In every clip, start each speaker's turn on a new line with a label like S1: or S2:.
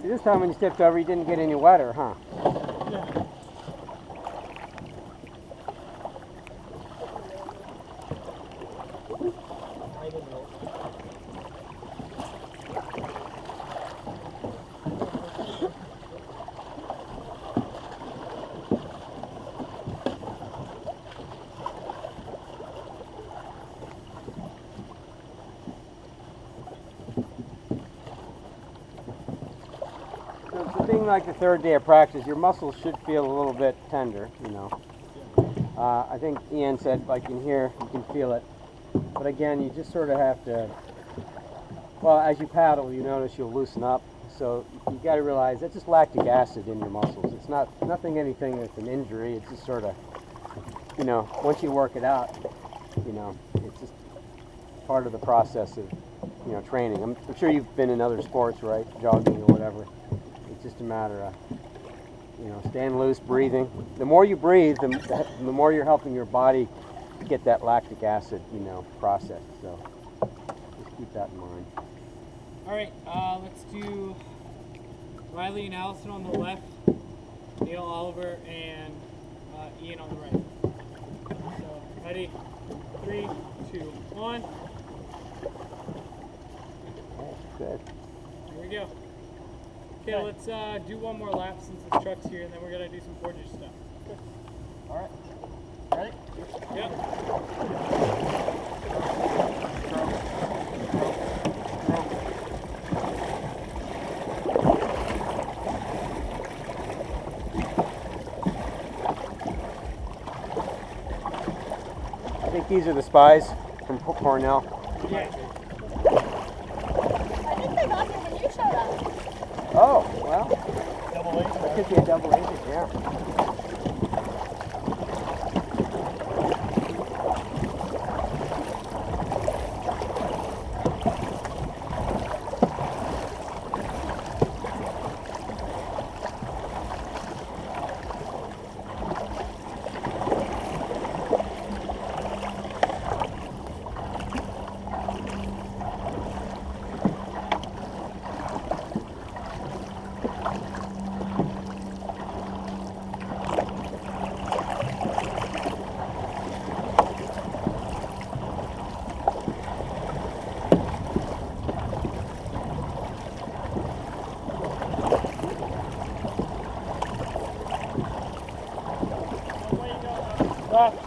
S1: This time when you stepped over, you didn't get any wetter, huh?
S2: Yeah. I don't know.
S1: So it's a thing like the third day of practice, your muscles should feel a little bit tender, you know. I think Ian said, like in here, you can feel it. But again, you just sort of have to, well, as you paddle, you notice you'll loosen up. So you got to realize that's just lactic acid in your muscles. It's nothing anything that's an injury. It's just sort of, you know, once you work it out, you know, it's just part of the process of, you know, training. I'm sure you've been in other sports, right? Jogging or whatever. It's just a matter of, you know, staying loose, breathing. The more you breathe, the more you're helping your body get that lactic acid, you know, processed. So just keep that in mind.
S2: All right, let's do Riley and Allison on the left, Neil, Oliver, and Ian on the right. So, ready? 3, 2, 1.
S1: Good.
S2: Here we go. Okay, let's do one more lap since this truck's here, and then we're gonna do some portage stuff.
S3: Okay. All right. Ready?
S2: Yep.
S1: I think these are the spies from Cornell.
S2: Yeah.
S4: I think they got here when you showed up.
S1: Oh, well,
S3: Double agent.
S1: that could be a double agent, yeah.
S2: Left.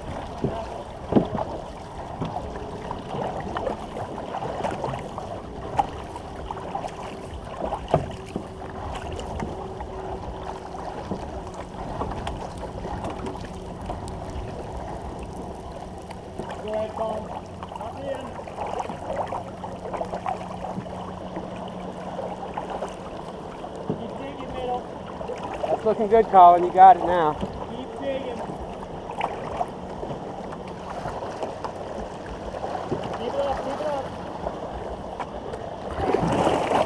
S2: Go ahead, Colin. Up in. Keep digging, middle.
S1: That's looking good, Colin. You got it now.
S2: Keep digging. Keep it up, keep it up.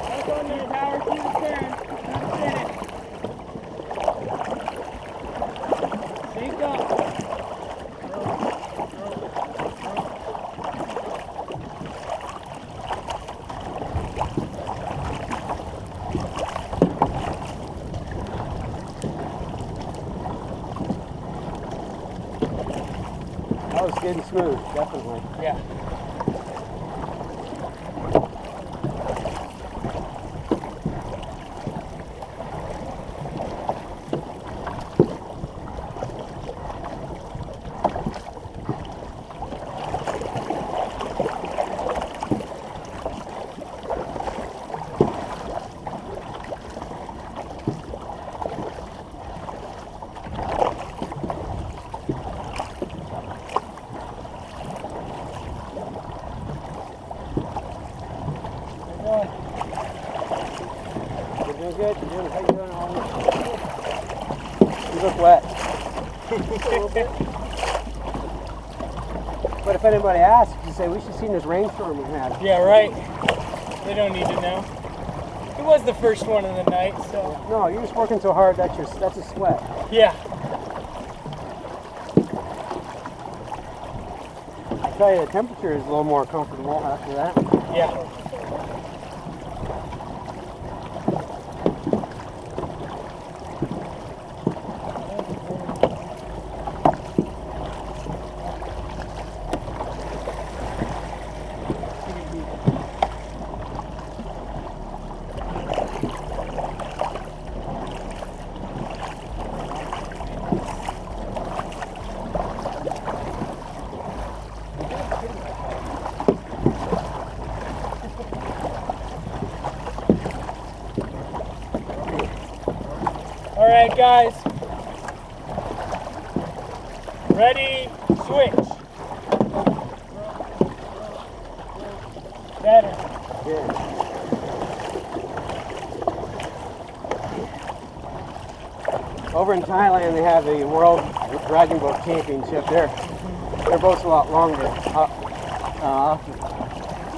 S2: That's on there, Howard. Keep it turn. Keep it spinning. Sync up.
S1: That was good and smooth, definitely.
S2: Yeah.
S1: You're doing good. You're doing, how you doing, Ollie? You look wet. A little bit. But if anybody asks, you say, we should have seen this rainstorm we had.
S2: Yeah, right. They don't need to know. It was the first one of the night, so.
S1: No, you're just working so hard, that's a sweat.
S2: Yeah.
S1: I tell you, the temperature is a little more comfortable after that.
S2: Yeah. All right, guys. Ready, switch. Better.
S1: Yeah. Over in Thailand, they have a World Dragon Boat Championship. They're boats a lot longer.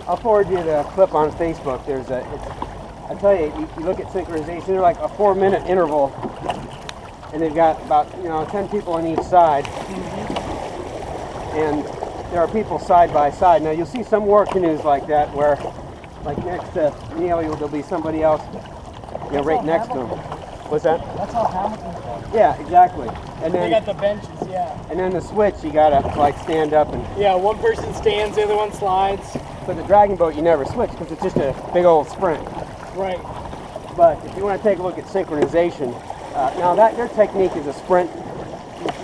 S1: I'll forward you the clip on Facebook. I tell you, you look at synchronization. They're like a 4-minute interval, and they've got about 10 people on each side, and there are people side by side. Now you'll see some war canoes like that, where like next to Neil, there'll be somebody else, right next to him. What's that?
S3: That's how Hamilton's done.
S1: Yeah, exactly. And
S2: They
S1: then
S2: got the benches, yeah.
S1: and then the switch, you gotta like stand up and.
S2: Yeah, one person stands, the other one slides.
S1: But the Dragon Boat, you never switch because it's just a big old sprint.
S2: Right.
S1: But if you want to take a look at synchronization, now that their technique is a sprint,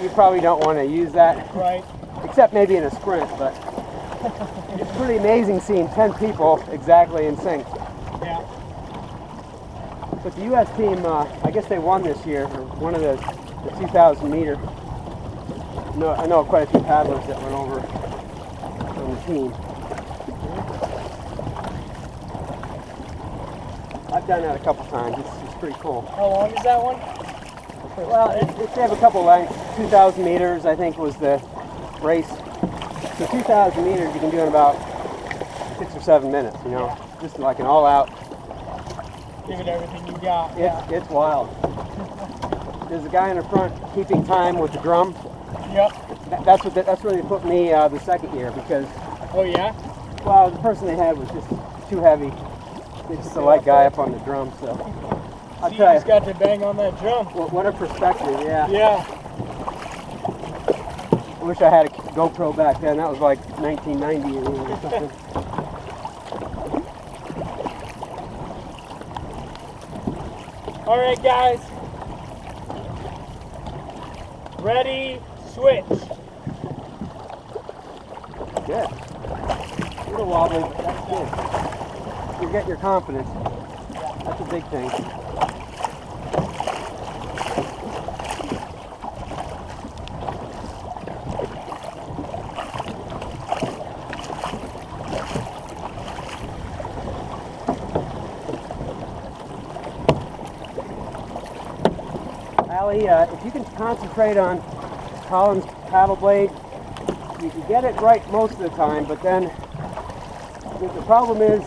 S1: you probably don't want to use that.
S2: Right.
S1: Except maybe in a sprint, but it's pretty amazing seeing 10 people exactly in sync.
S2: Yeah.
S1: But the U.S. team, I guess they won this year, or one of the 2,000 meter. No, I know quite a few paddlers that went over on the team. I've done that a couple times. It's pretty cool.
S2: How long is that one?
S1: Well, they have a couple lengths. 2,000 meters, I think, was the race. So 2,000 meters you can do in about 6 or 7 minutes, just like an all-out.
S2: Give it everything you got.
S1: It's wild. There's a guy in the front keeping time with the drum.
S2: Yep.
S1: That's where they put me the second year because.
S2: Oh yeah.
S1: Well, the person they had was just too heavy. It's just a light guy up on the drum, so. I'll
S2: See,
S1: tell
S2: you
S1: you.
S2: just got to bang on that drum.
S1: What a perspective, yeah.
S2: Yeah.
S1: I wish I had a GoPro back then. That was like 1990 or something.
S2: All right, guys. Ready, switch.
S1: Good. A little wobbly, but that's good. You get your confidence. That's a big thing. Allie, if you can concentrate on Colin's paddle blade, you can get it right most of the time, but then the problem is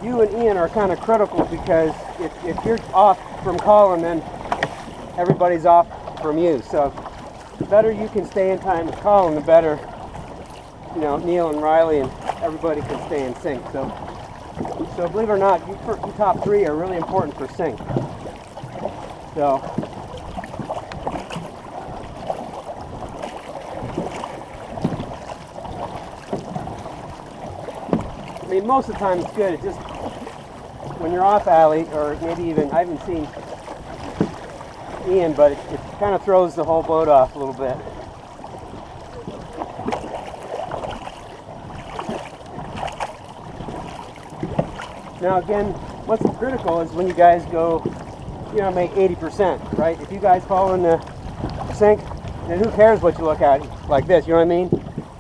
S1: you and Ian are kind of critical because if you're off from Colin, then everybody's off from you. So the better you can stay in time with Colin, the better, Neil and Riley and everybody can stay in sync. So believe it or not, you top 3 are really important for sync. So. I mean, most of the time it's good. It's just when you're off alley, or maybe even, I haven't seen Ian, but it kind of throws the whole boat off a little bit. Now again, what's critical is when you guys go, make 80%, right? If you guys fall in the sink, then who cares what you look at like this, you know what I mean?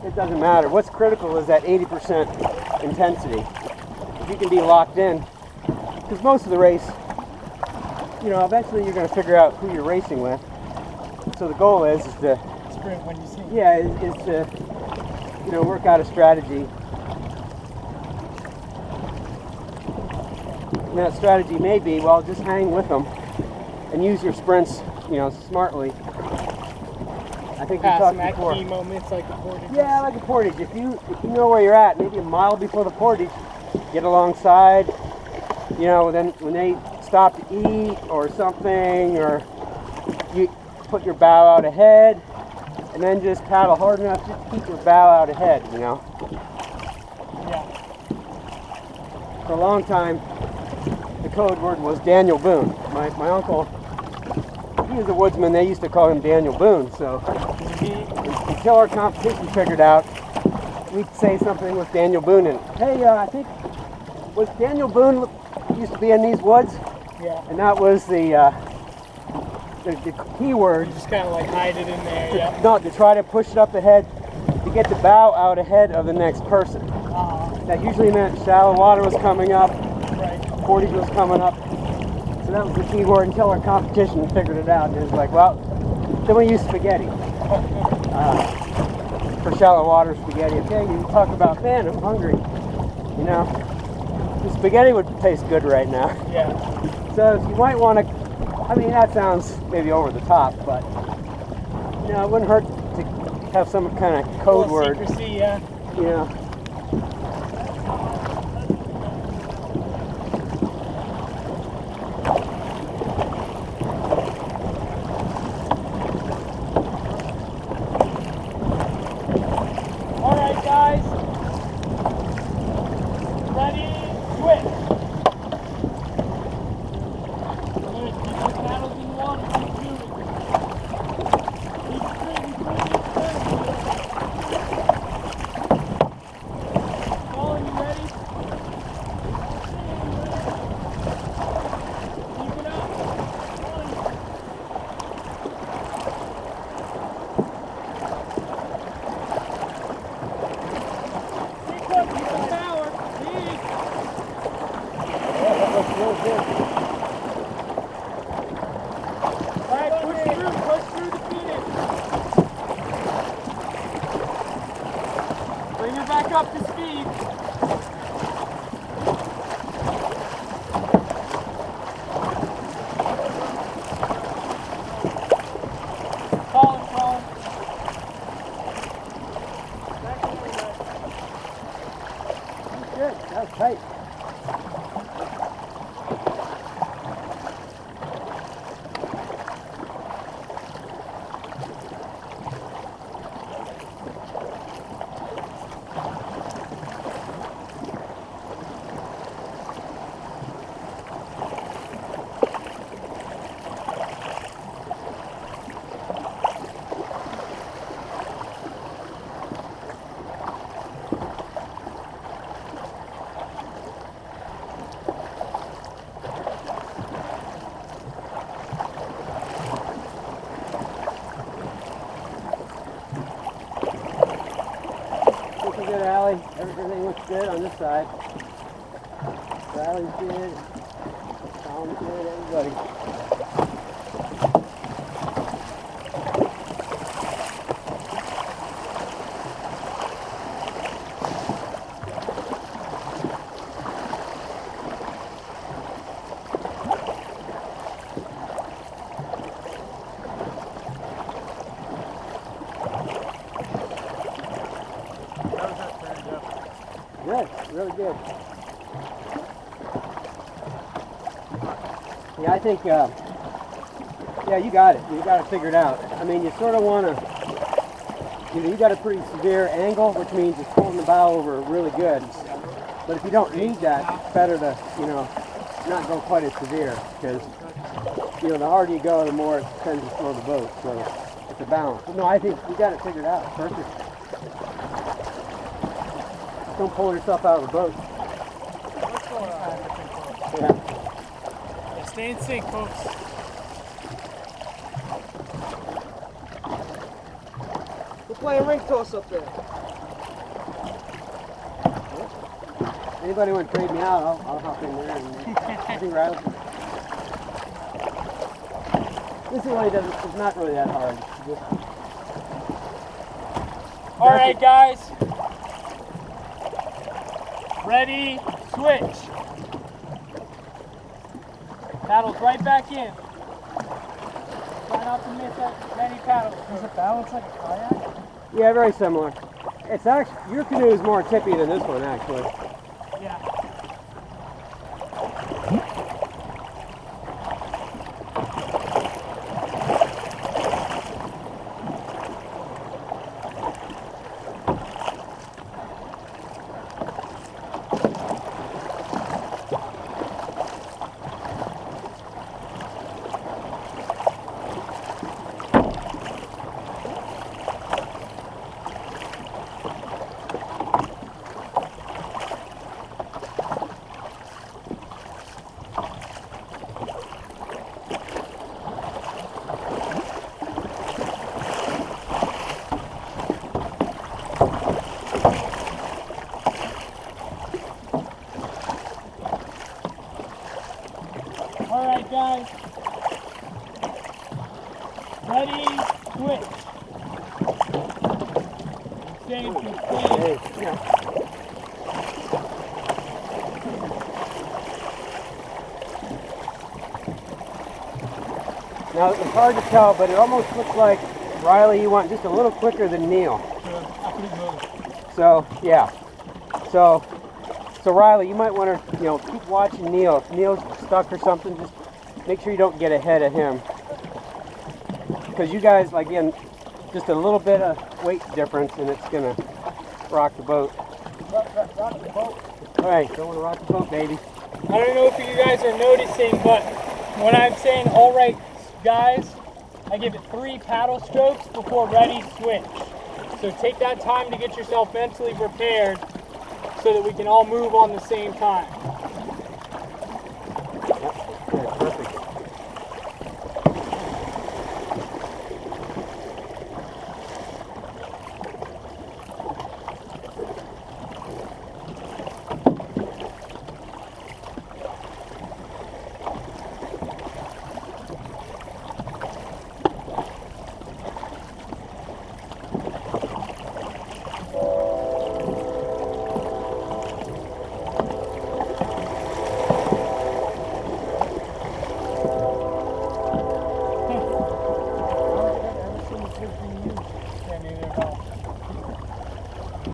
S1: It doesn't matter. What's critical is that 80% intensity. If you can be locked in, because most of the race, eventually you're going to figure out who you're racing with. So the goal is to
S2: sprint when you see.
S1: Yeah, is to work out a strategy. And that strategy may be, well, just hang with them and use your sprints, smartly. I think we talked before.
S2: Key moments like the portage.
S1: Yeah, like a portage. If you know where you're at, maybe a mile before the portage, get alongside. Then when they stop to eat or something, or you put your bow out ahead, and then just paddle hard enough just to keep your bow out ahead.
S2: Yeah.
S1: For a long time, the code word was Daniel Boone. My uncle, he was a woodsman. They used to call him Daniel Boone. So until our competition figured out, we'd say something with Daniel Boone in it. Hey, I think, was Daniel Boone used to be in these woods?
S2: Yeah.
S1: And that was the the key word.
S2: You just kind of like hide it in there. Yeah.
S1: No, to try to push it up ahead, to get the bow out ahead of the next person. That usually meant shallow water was coming up,
S2: Right.
S1: 40s was coming up. So that was the key word until our competition figured it out. And it was like, well, then we use spaghetti. For shallow water spaghetti. Okay, you talk about, man, I'm hungry. You know, the spaghetti would taste good right now.
S2: Yeah.
S1: So you might want to, I mean, that sounds maybe over the top, but, you know, it wouldn't hurt to have some kind of code word.
S2: Secrecy, yeah.
S1: You know.
S2: All right, guys. Ready, switch. Good. Keep your paddles in the water. Keep moving. Keep straight and straight. Colin, you ready? Keep it up. Colin. Keep up, keep the power. Please.
S1: Yeah, that looks real good.
S2: All right, push through the finish. Bring her back up to speed. Colin. Back in there, guys.
S1: That's good. That was tight. Looking good, Allie. Everything looks good on this side. Allie's good. Colin's good. Everybody. Good, really good. Yeah, I think, yeah, you got it. You got it figured out. I mean, you sort of want to, you got a pretty severe angle, which means it's holding the bow over really good. But if you don't need that, it's better to, you know, not go quite as severe, because, you know, the harder you go, the more it tends to slow the boat. So it's a balance. But no, I think you got it figured out. Perfect. Don't pull yourself out of the boat.
S2: What's going on?
S1: Yeah.
S2: Yeah, stay in sync, folks.
S5: We're playing ring toss up there.
S1: Anybody want to trade me out, I'll hop in there and see Riley. This really doesn't, it's not really that hard. Just,
S2: All right, guys. Ready, switch. Paddles right back in. Try not to miss that many paddles.
S5: Does it balance like a kayak?
S1: yeah, very similar. It's actually, your canoe is more tippy than this one, actually.
S2: Yeah. All right, guys. Ready, switch. Save,
S1: Hey, yeah. Now, it's hard to tell, but it almost looks like, Riley, you went just a little quicker than Neil. So, yeah. So Riley, you might want to, keep watching Neil. If Neil's stuck or something, just make sure you don't get ahead of him. Because you guys, again, just a little bit of weight difference and it's going to rock the boat.
S3: Rock the boat.
S1: All right, don't want to rock the boat, baby.
S2: I don't know if you guys are noticing, but when I'm saying all right, guys, I give it 3 paddle strokes before ready, switch. So take that time to get yourself mentally prepared so that we can all move on the same time.